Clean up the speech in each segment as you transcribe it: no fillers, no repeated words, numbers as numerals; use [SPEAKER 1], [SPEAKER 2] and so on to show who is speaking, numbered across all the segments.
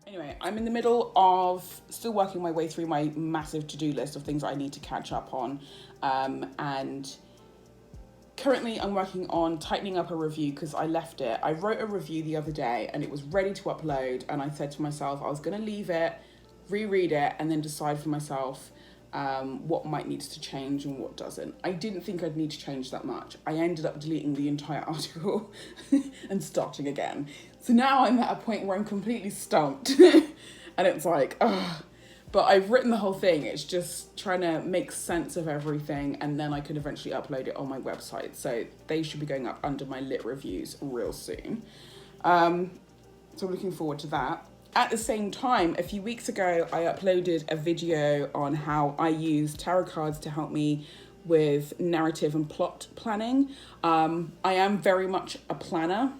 [SPEAKER 1] Anyway, I'm in the middle of still working my way through my massive to-do list of things I need to catch up on. And currently I'm working on tightening up a review because I left it. I wrote a review the other day and it was ready to upload. And I said to myself, I was going to leave it, reread it, and then decide for myself what might need to change and what doesn't. I didn't think I'd need to change that much. I ended up deleting the entire article and starting again. So now I'm at a point where I'm completely stumped and it's like, ugh. But I've written the whole thing. It's just trying to make sense of everything and then I can eventually upload it on my website. So they should be going up under my lit reviews real soon. So I'm looking forward to that. At the same time, a few weeks ago, I uploaded a video on how I use tarot cards to help me with narrative and plot planning. I am very much a planner.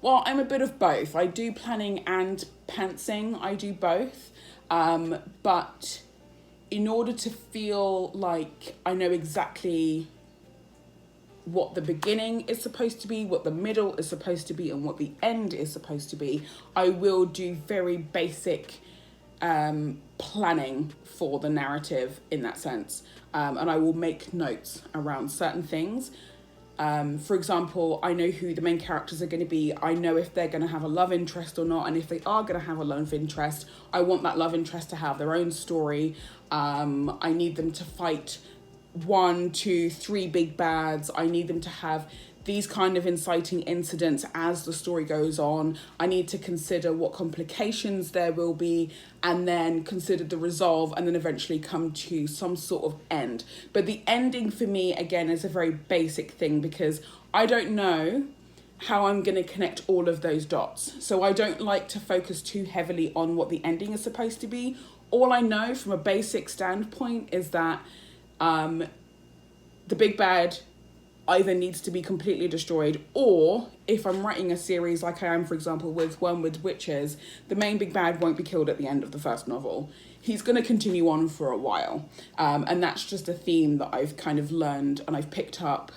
[SPEAKER 1] Well, I'm a bit of both. I do planning and pantsing. I do both. But in order to feel like I know exactly what the beginning is supposed to be, what the middle is supposed to be, and what the end is supposed to be, I will do very basic planning for the narrative in that sense. And I will make notes around certain things. For example, I know who the main characters are going to be. I know if they're going to have a love interest or not. And if they are going to have a love interest, I want that love interest to have their own story. I need them to fight 1, 2, 3 big bads. I need them to have these kind of inciting incidents as the story goes on. I need to consider what complications there will be and then consider the resolve and then eventually come to some sort of end. But the ending for me, again, is a very basic thing because I don't know how I'm going to connect all of those dots. So I don't like to focus too heavily on what the ending is supposed to be. All I know from a basic standpoint is that the big bad either needs to be completely destroyed, or if I'm writing a series like I am, for example, with Wormwood Witches, the main big bad won't be killed at the end of the first novel. He's going to continue on for a while. And that's just a theme that I've kind of learned and I've picked up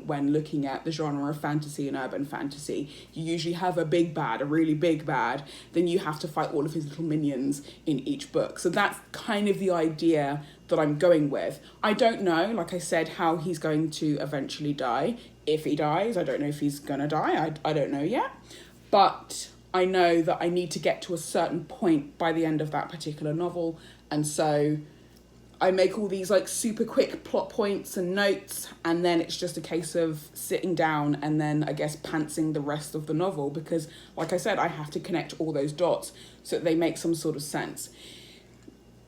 [SPEAKER 1] when looking at the genre of fantasy and urban fantasy. You usually have a big bad, a really big bad, then you have to fight all of his little minions in each book. So that's kind of the idea that I'm going with. I don't know, like I said, how he's going to eventually die. If he dies, I don't know if he's gonna die. I don't know yet. But I know that I need to get to a certain point by the end of that particular novel. And so I make all these like super quick plot points and notes. And then it's just a case of sitting down and then I guess pantsing the rest of the novel. Because like I said, I have to connect all those dots so that they make some sort of sense.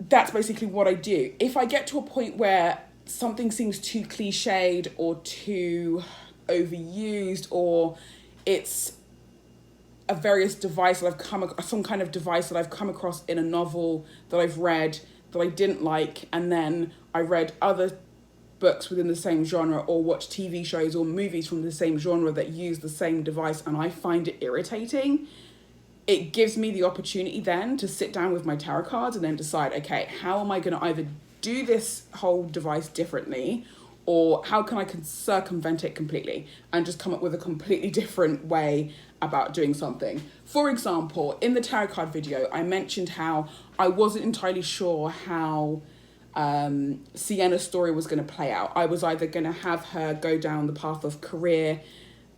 [SPEAKER 1] That's basically what I do. If I get to a point where something seems too cliched or too overused, or it's a various device that I've some kind of device that I've come across in a novel that I've read that I didn't like, and then I read other books within the same genre or watch TV shows or movies from the same genre that use the same device and I find it irritating, it gives me the opportunity then to sit down with my tarot cards and then decide, okay, how am I going to either do this whole device differently, or how can I circumvent it completely and just come up with a completely different way about doing something. For example, in the tarot card video, I mentioned how I wasn't entirely sure how Sienna's story was going to play out. I was either going to have her go down the path of career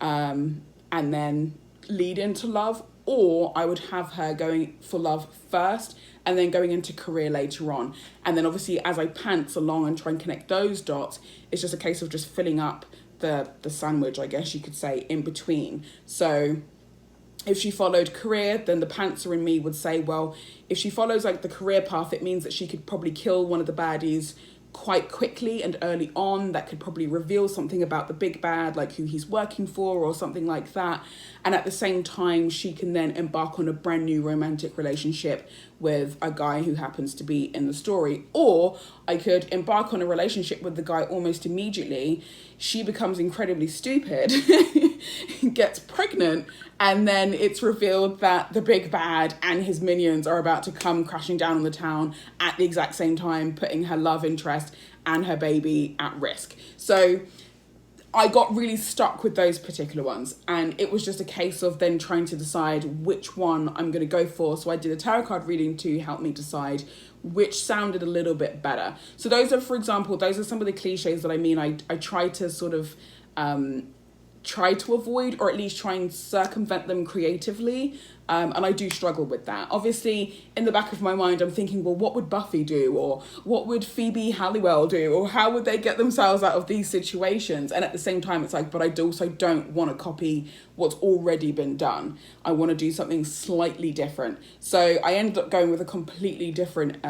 [SPEAKER 1] and then lead into love, or I would have her going for love first and then going into career later on. And then obviously as I pants along and try and connect those dots, it's just a case of just filling up the sandwich, I guess you could say, in between. So if she followed career, then the pantser in me would say, well, if she follows like the career path, it means that she could probably kill one of the baddies quite quickly and early on. That could probably reveal something about the big bad, like who he's working for or something like that. And at the same time, she can then embark on a brand new romantic relationship with a guy who happens to be in the story. Or I could embark on a relationship with the guy almost immediately. She becomes incredibly stupid, gets pregnant, and then it's revealed that the big bad and his minions are about to come crashing down on the town at the exact same time, putting her love interest and her baby at risk. So I got really stuck with those particular ones, and it was just a case of then trying to decide which one I'm going to go for. So I did a tarot card reading to help me decide which sounded a little bit better. So those are, for example, those are some of the cliches that I mean I try to sort of try to avoid, or at least try and circumvent them creatively. And I do struggle with that. Obviously, in the back of my mind, I'm thinking, well, what would Buffy do? Or what would Phoebe Halliwell do? Or how would they get themselves out of these situations? And at the same time, it's like, but I also don't want to copy what's already been done. I want to do something slightly different. So I ended up going with a completely different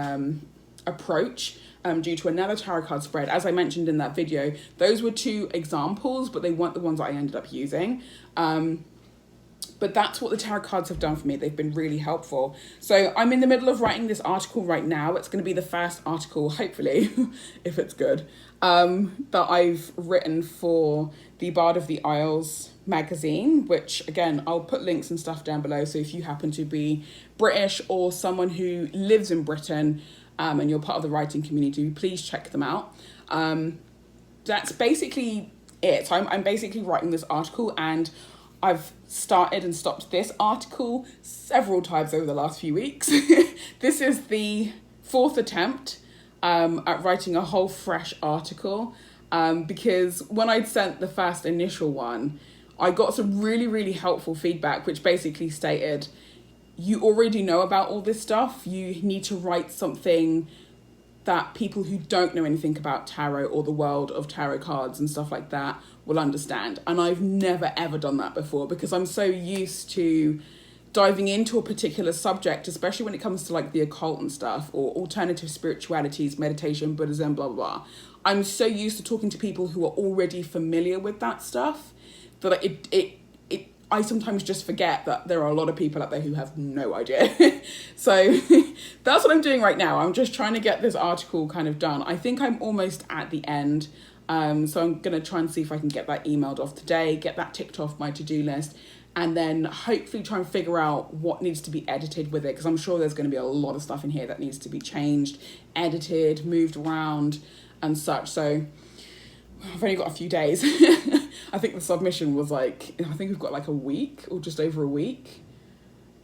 [SPEAKER 1] approach. Due to another tarot card spread. As I mentioned in that video, those were 2 examples, but they weren't the ones that I ended up using. But that's what the tarot cards have done for me. They've been really helpful. So I'm in the middle of writing this article right now. It's going to be the first article, hopefully, if it's good, that I've written for the Bard of the Isles magazine, which, again, I'll put links and stuff down below. So if you happen to be British or someone who lives in Britain, and you're part of the writing community, please check them out. That's basically it. So I'm basically writing this article, and I've started and stopped this article several times over the last few weeks. This is the 4th attempt at writing a whole fresh article, because when I'd sent the first initial one, I got some really, really helpful feedback, which basically stated, you already know about all this stuff. You need to write something that people who don't know anything about tarot or the world of tarot cards and stuff like that will understand. And I've never, ever done that before, because I'm so used to diving into a particular subject, especially when it comes to like the occult and stuff, or alternative spiritualities, meditation, Buddhism, blah, blah, blah. I'm so used to talking to people who are already familiar with that stuff that I sometimes just forget that there are a lot of people out there who have no idea. So that's what I'm doing right now. I'm just trying to get this article kind of done. I think I'm almost at the end. So I'm going to try and see if I can get that emailed off today, get that ticked off my to-do list, and then hopefully try and figure out what needs to be edited with it, because I'm sure there's going to be a lot of stuff in here that needs to be changed, edited, moved around and such. So I've only got a few days. I think the submission was I think we've got like a week or just over a week.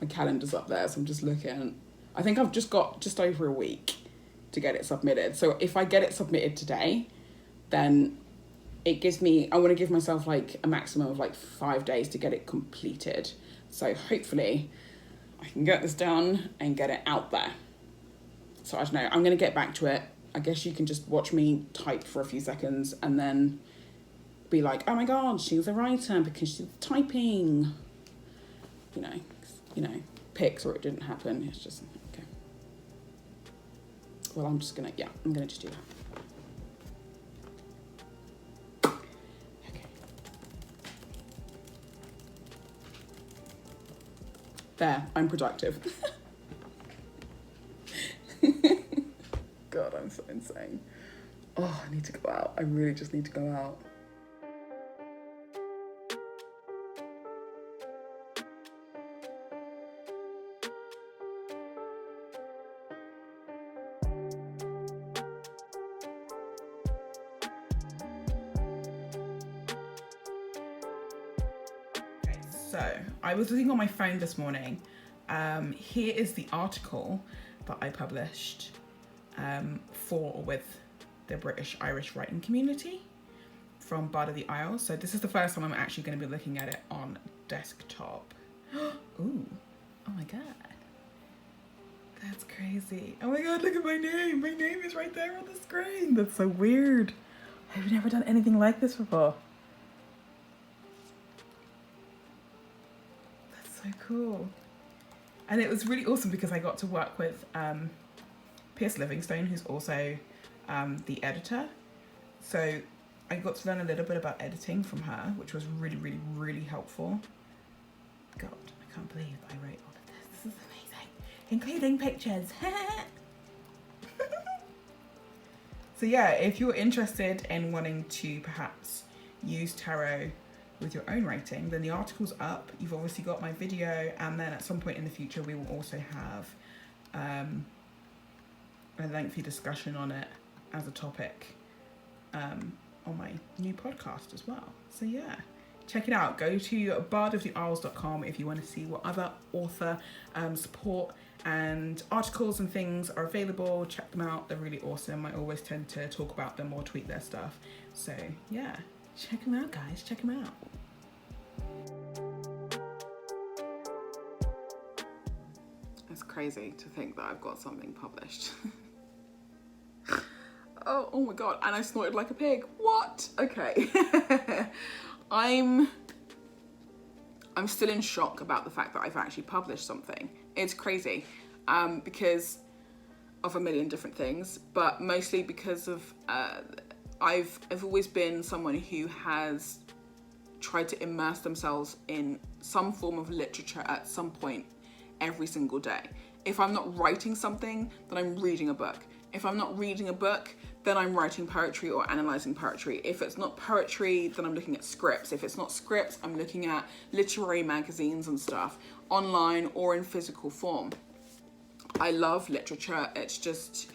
[SPEAKER 1] My calendar's up there, so I'm just looking. I think I've just got just over a week to get it submitted. So if I get it submitted today, then it gives me, I want to give myself like a maximum of like 5 days to get it completed. So hopefully I can get this done and get it out there. So I don't know, I'm going to get back to it. I guess you can just watch me type for a few seconds and then be like, oh my God, she's a writer because she's typing. You know, pics, or it didn't happen. It's just, okay. Well, I'm just going to, I'm going to just do that. Okay. There, I'm productive. God, I'm so insane. Oh, I need to go out. I really just need to go out. Okay, so I was looking on my phone this morning. Here is the article that I published for or with the British Irish writing community from Bard of the Isles. So this is the first time I'm actually going to be looking at it on desktop. Ooh, oh my God. That's crazy. Oh my God, look at my name. My name is right there on the screen. That's so weird. I've never done anything like this before. That's so cool. And it was really awesome because I got to work with Pierce Livingstone, who's also the editor. So I got to learn a little bit about editing from her, which was really, really, really helpful. God, I can't believe I wrote all of this. This is amazing. Including pictures. So yeah, if you're interested in wanting to perhaps use tarot with your own writing, then the article's up. You've obviously got my video, and then at some point in the future we will also have a lengthy discussion on it as a topic on my new podcast as well. So yeah, check it out. Go to bardoftheisles.com if you want to see what other author support and articles and things are available. Check them out. They're really awesome. I always tend to talk about them or tweet their stuff. So yeah, check them out, guys. Check them out. It's crazy to think that I've got something published. Oh my god, and I snorted like a pig. What? Okay. I'm still in shock about the fact that I've actually published something. It's crazy, because of a million different things, but mostly because of I've always been someone who has tried to immerse themselves in some form of literature at some point every single day. If I'm not writing something, then I'm reading a book. If I'm not reading a book, then I'm writing poetry or analysing poetry. If it's not poetry, then I'm looking at scripts. If it's not scripts, I'm looking at literary magazines and stuff, online or in physical form. I love literature. It's just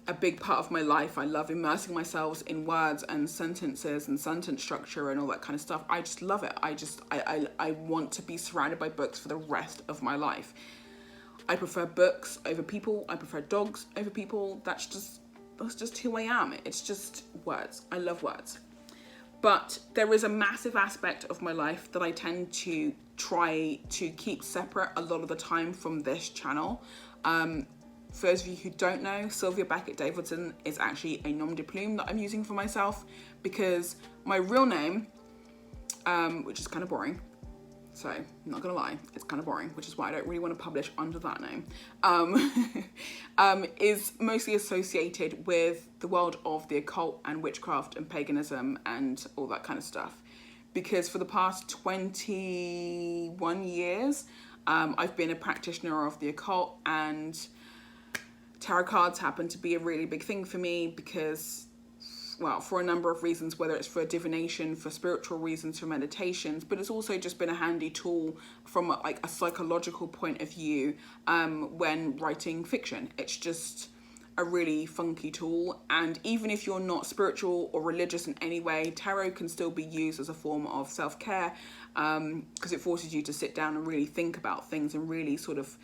[SPEAKER 1] a big part of my life. I love immersing myself in words and sentences and sentence structure and all that kind of stuff. I just love it. I want to be surrounded by books for the rest of my life. I prefer books over people. I prefer dogs over people. That's just who I am. It's just words. I love words. But there is a massive aspect of my life that I tend to try to keep separate a lot of the time from this channel. For those of you who don't know, Sylvia Davidson is actually a nom de plume that I'm using for myself, because my real name, which is kind of boring, so I'm not gonna lie, it's kind of boring, which is why I don't really want to publish under that name, is mostly associated with the world of the occult and witchcraft and paganism and all that kind of stuff. Because for the past 21 years, I've been a practitioner of the occult, and tarot cards happen to be a really big thing for me because, well, for a number of reasons, whether it's for divination, for spiritual reasons, for meditations, but it's also just been a handy tool from a psychological point of view when writing fiction. It's just a really funky tool, and even if you're not spiritual or religious in any way, tarot can still be used as a form of self-care, because it forces you to sit down and really think about things and really sort of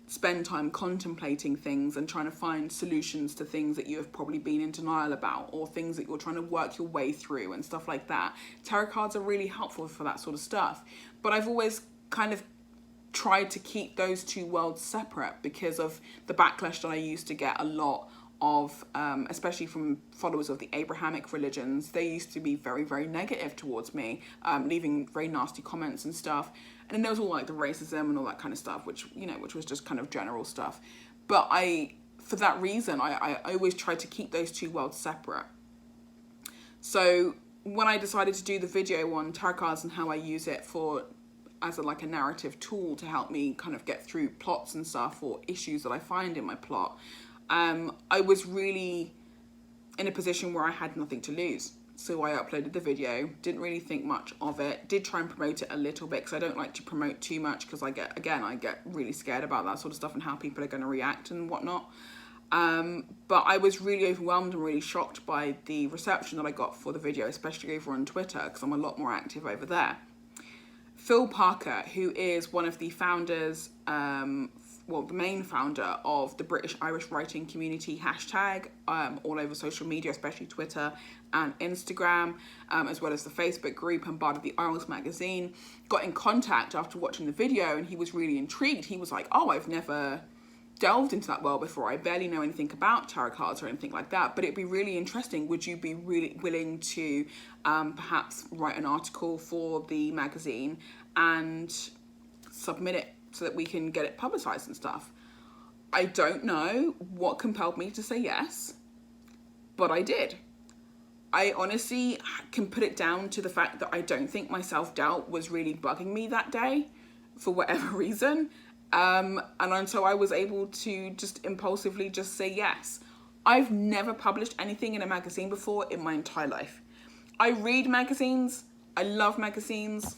[SPEAKER 1] spend time contemplating things and trying to find solutions to things that you have probably been in denial about, or things that you're trying to work your way through and stuff like that. Tarot cards are really helpful for that sort of stuff. But I've always kind of tried to keep those two worlds separate because of the backlash that I used to get a lot of, especially from followers of the Abrahamic religions. They used to be very, very negative towards me, leaving very nasty comments and stuff. And then there was all like the racism and all that kind of stuff, which was just kind of general stuff. But for that reason, I always tried to keep those two worlds separate. So when I decided to do the video on tarot cards and how I use it as a narrative tool to help me kind of get through plots and stuff, or issues that I find in my plot, I was really in a position where I had nothing to lose. So I uploaded the video, didn't really think much of it, did try and promote it a little bit because I don't like to promote too much because I get really scared about that sort of stuff and how people are going to react and whatnot. But I was really overwhelmed and really shocked by the reception that I got for the video, especially over on Twitter, because I'm a lot more active over there. Phil Parker, who is one of the founders, the main founder of the British Irish writing community hashtag, all over social media, especially Twitter and Instagram, as well as the Facebook group and Bard of the Isles magazine, got in contact after watching the video, and he was really intrigued. He was like, oh, I've never delved into that world before. I barely know anything about tarot cards or anything like that, but it'd be really interesting. Would you be really willing to perhaps write an article for the magazine and submit it so that we can get it publicized and stuff? I don't know what compelled me to say yes, but I did. I honestly can put it down to the fact that I don't think my self-doubt was really bugging me that day for whatever reason. And so I was able to just impulsively just say yes. I've never published anything in a magazine before in my entire life. I read magazines. I love magazines.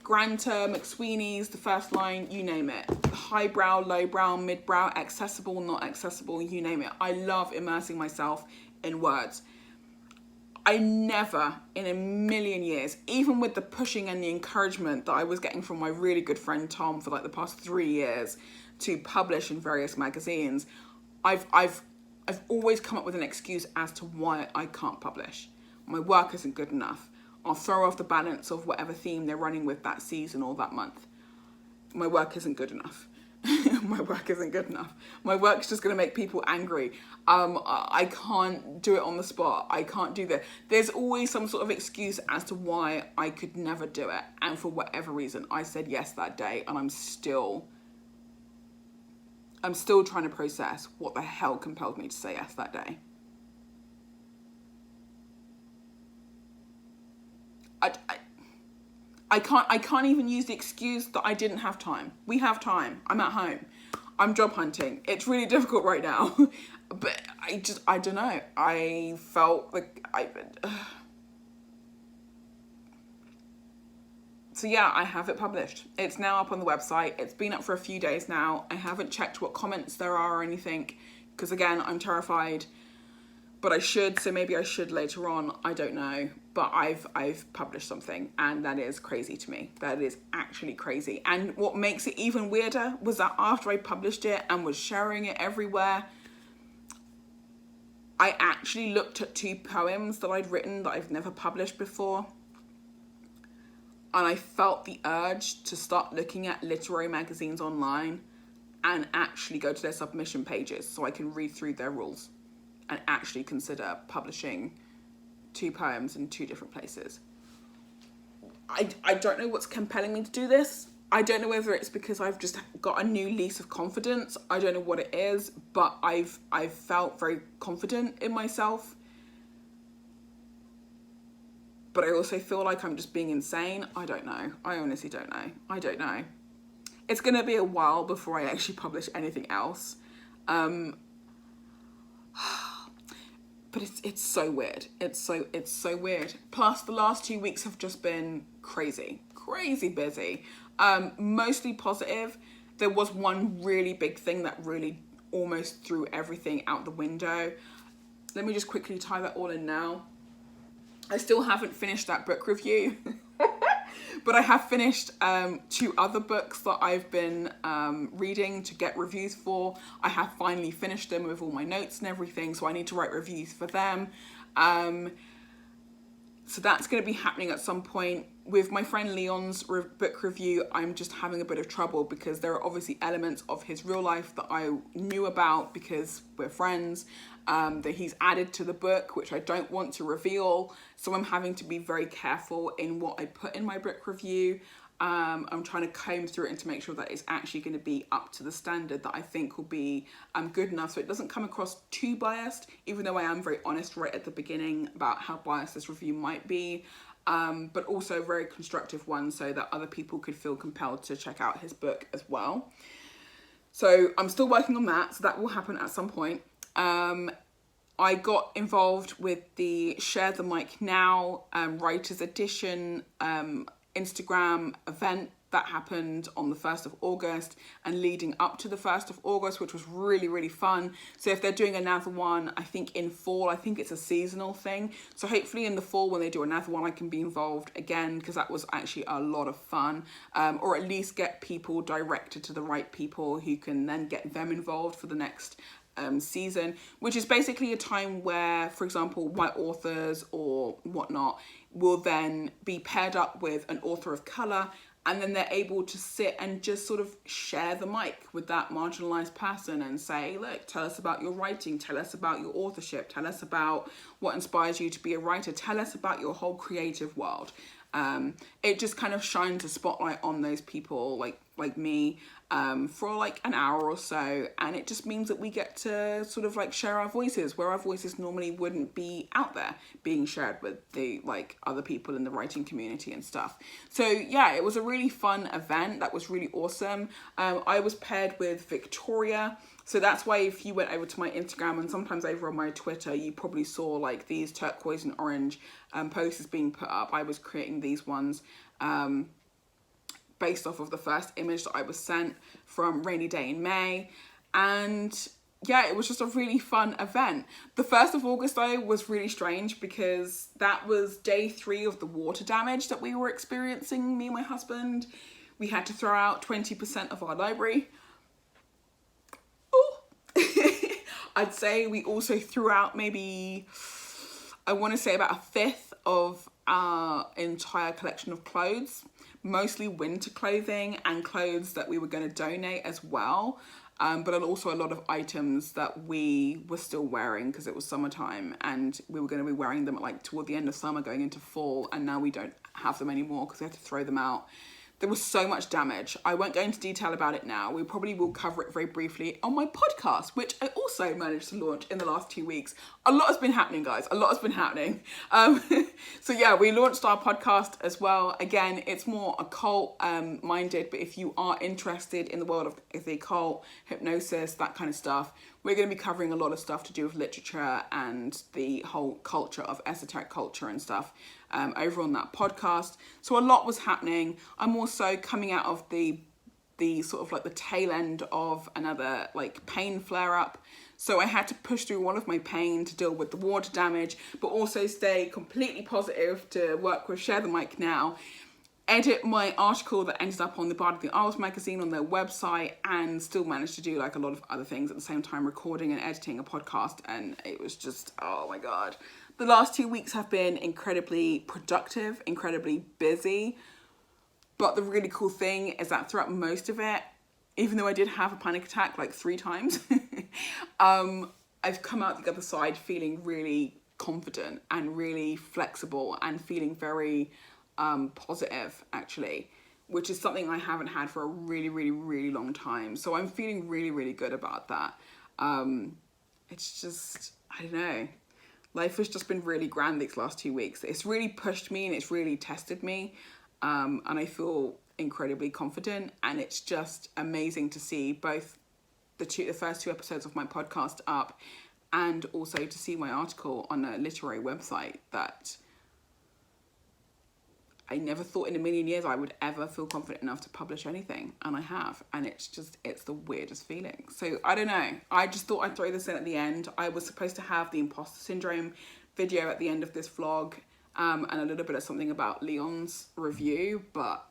[SPEAKER 1] Granta, McSweeney's, The First Line, you name it. Highbrow, lowbrow, midbrow, accessible, not accessible, you name it. I love immersing myself in words. I never in a million years, even with the pushing and the encouragement that I was getting from my really good friend Tom for like the past 3 years to publish in various magazines, I've always come up with an excuse as to why I can't publish. My work isn't good enough. I'll throw off the balance of whatever theme they're running with that season or that month. My work isn't good enough. My work isn't good enough. My work's just going to make people angry. I can't do it on the spot. I can't do that. There's always some sort of excuse as to why I could never do it. And for whatever reason, I said yes that day, and I'm still trying to process what the hell compelled me to say yes that day. I can't even use the excuse that I didn't have time. We have time. I'm at home. I'm job hunting. It's really difficult right now. But I don't know. I felt like So yeah, I have it published. It's now up on the website. It's been up for a few days now. I haven't checked what comments there are or anything, because again, I'm terrified. But I should, so maybe I should later on. I don't know. But I've published something, and that is crazy to me. That is actually crazy. And what makes it even weirder was that after I published it and was sharing it everywhere, I actually looked at 2 poems that I'd written that I've never published before. And I felt the urge to start looking at literary magazines online and actually go to their submission pages so I can read through their rules and actually consider publishing 2 poems in 2 different places. I don't know what's compelling me to do this. I don't know whether it's because I've just got a new lease of confidence. I don't know what it is, but I've felt very confident in myself. But I also feel like I'm just being insane. I don't know. I honestly don't know. I don't know. It's going to be a while before I actually publish anything else. But it's so weird. It's so weird. Plus, the last 2 weeks have just been crazy busy. Mostly positive. There was one really big thing that really almost threw everything out the window. Let me just quickly tie that all in now. I still haven't finished that book review, but I have finished 2 other books that I've been reading to get reviews for. I have finally finished them with all my notes and everything, so I need to write reviews for them. So that's going to be happening at some point. With my friend Leon's book review, I'm just having a bit of trouble because there are obviously elements of his real life that I knew about because we're friends, that he's added to the book, which I don't want to reveal. So I'm having to be very careful in what I put in my book review. I'm trying to comb through it and to make sure that it's actually going to be up to the standard that I think will be good enough, so it doesn't come across too biased, even though I am very honest right at the beginning about how biased this review might be, but also a very constructive one so that other people could feel compelled to check out his book as well. So I'm still working on that, so that will happen at some point. I got involved with the Share the Mic Now Writers Edition Instagram event that happened on the 1st of August and leading up to the 1st of August, which was really, really fun. So if they're doing another one, I think in fall, I think it's a seasonal thing. So hopefully in the fall when they do another one, I can be involved again, because that was actually a lot of fun, or at least get people directed to the right people who can then get them involved for the next season, which is basically a time where, for example, white authors or whatnot will then be paired up with an author of colour, and then they're able to sit and just sort of share the mic with that marginalised person and say, look, tell us about your writing, tell us about your authorship, tell us about what inspires you to be a writer, tell us about your whole creative world. It just kind of shines a spotlight on those people like me for like an hour or so, and it just means that we get to sort of like share our voices where our voices normally wouldn't be out there being shared with the like other people in the writing community and stuff. So yeah, it was a really fun event. That was really awesome. I was paired with Victoria, so that's why if you went over to my Instagram and sometimes over on my Twitter, you probably saw like these turquoise and orange posters being put up. I was creating these ones based off of the first image that I was sent from Rainy Day in May. And yeah, it was just a really fun event. The 1st of August, though, was really strange because that was day 3 of the water damage that we were experiencing, me and my husband. We had to throw out 20% of our library. Oh. I'd say we also threw out maybe, I want to say about 1/5 of our entire collection of clothes, mostly winter clothing and clothes that we were going to donate as well. But also a lot of items that we were still wearing because it was summertime and we were going to be wearing them like toward the end of summer going into fall, and now we don't have them anymore because we had to throw them out. There was so much damage. I won't go into detail about it now. We probably will cover it very briefly on my podcast, which I also managed to launch in the last 2 weeks. A lot has been happening, guys. A lot has been happening. So yeah, we launched our podcast as well. Again, it's more occult minded, but if you are interested in the world of the occult, hypnosis, that kind of stuff, we're going to be covering a lot of stuff to do with literature and the whole culture of esoteric culture and stuff over on that podcast. So a lot was happening. I'm also coming out of the sort of like the tail end of another like pain flare up. So I had to push through all of my pain to deal with the water damage, but also stay completely positive to work with Share the Mic Now, edit my article that ended up on the Bard of the Isles magazine on their website, and still managed to do like a lot of other things at the same time, recording and editing a podcast. And it was just, oh my God. The last 2 weeks have been incredibly productive, incredibly busy. But the really cool thing is that throughout most of it, even though I did have a panic attack like 3 times, I've come out the other side feeling really confident and really flexible and feeling very positive, actually, which is something I haven't had for a really, really, really long time. So I'm feeling really, really good about that. It's just, I don't know. Life has just been really grand these last 2 weeks. It's really pushed me and it's really tested me. And I feel incredibly confident, and it's just amazing to see both the first 2 episodes of my podcast up, and also to see my article on a literary website that I never thought in a million years I would ever feel confident enough to publish anything, and I have, and it's the weirdest feeling. So I don't know, I just thought I'd throw this in at the end. I was supposed to have the imposter syndrome video at the end of this vlog, and a little bit of something about Leon's review, but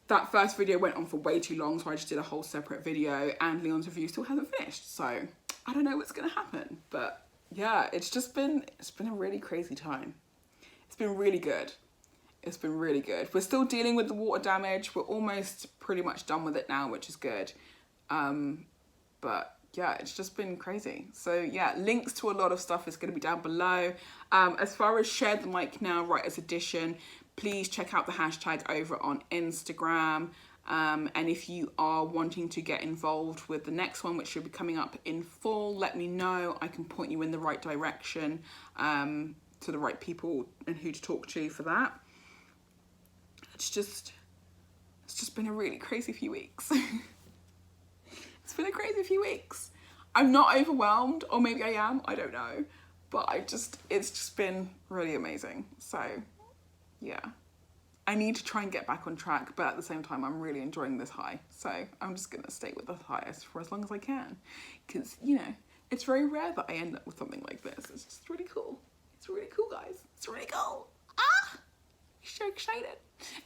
[SPEAKER 1] that first video went on for way too long, so I just did a whole separate video, and Leon's review still hasn't finished, so I don't know what's gonna happen. But yeah, it's been a really crazy time. It's been really good. It's been really good. We're still dealing with the water damage. We're almost pretty much done with it now, which is good. But yeah, it's just been crazy. So yeah, links to a lot of stuff is going to be down below. As far as Share the Mic Now Writers Edition, please check out the hashtag over on Instagram. And if you are wanting to get involved with the next one, which should be coming up in fall, let me know. I can point you in the right direction, to the right people and who to talk to for that. It's just been a really crazy few weeks. It's been a crazy few weeks. I'm not overwhelmed, or maybe I am, I don't know. But it's just been really amazing. So yeah, I need to try and get back on track, but at the same time, I'm really enjoying this high. So I'm just gonna stay with the highest for as long as I can. Because, you know, it's very rare that I end up with something like this. It's just really cool. It's really cool, guys. It's really cool. Ah! So excited.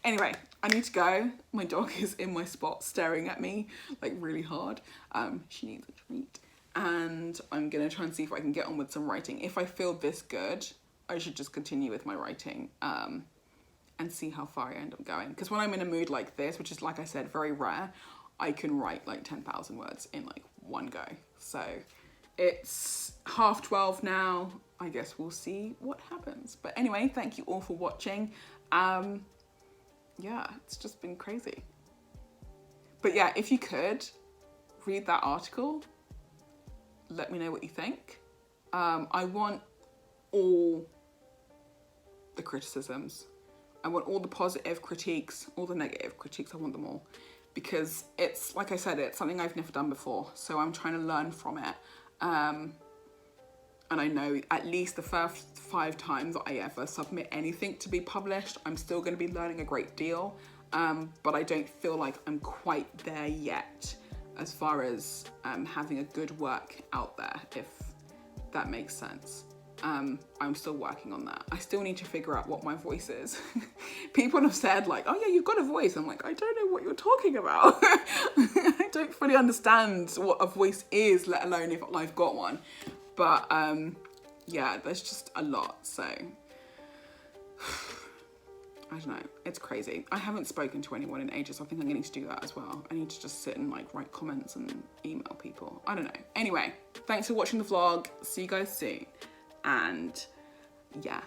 [SPEAKER 1] Anyway, I need to go. My dog is in my spot staring at me like really hard. She needs a treat, and I'm gonna try and see if I can get on with some writing. If I feel this good, I should just continue with my writing and see how far I end up going, because when I'm in a mood like this, which is, like I said, very rare, I can write like 10,000 words in like one go. So it's 12:30 now. I guess we'll see what happens. But anyway, thank you all for watching. Yeah, it's just been crazy. But yeah, if you could read that article, let me know what you think. I want all the criticisms. I want all the positive critiques, all the negative critiques. I want them all, because it's, like I said, it's something I've never done before. So I'm trying to learn from it. And I know at least the first 5 times that I ever submit anything to be published, I'm still going to be learning a great deal. But I don't feel like I'm quite there yet. as far as having a good work out there, if that makes sense. I'm still working on that. I still need to figure out what my voice is. People have said like, oh yeah, you've got a voice. I'm like, I don't know what you're talking about. I don't fully understand what a voice is, let alone if I've got one. But yeah, there's just a lot. So I don't know. It's crazy. I haven't spoken to anyone in ages. I think I'm going to do that as well. I need to just sit and like write comments and email people. I don't know. Anyway, thanks for watching the vlog. See you guys soon. And yeah.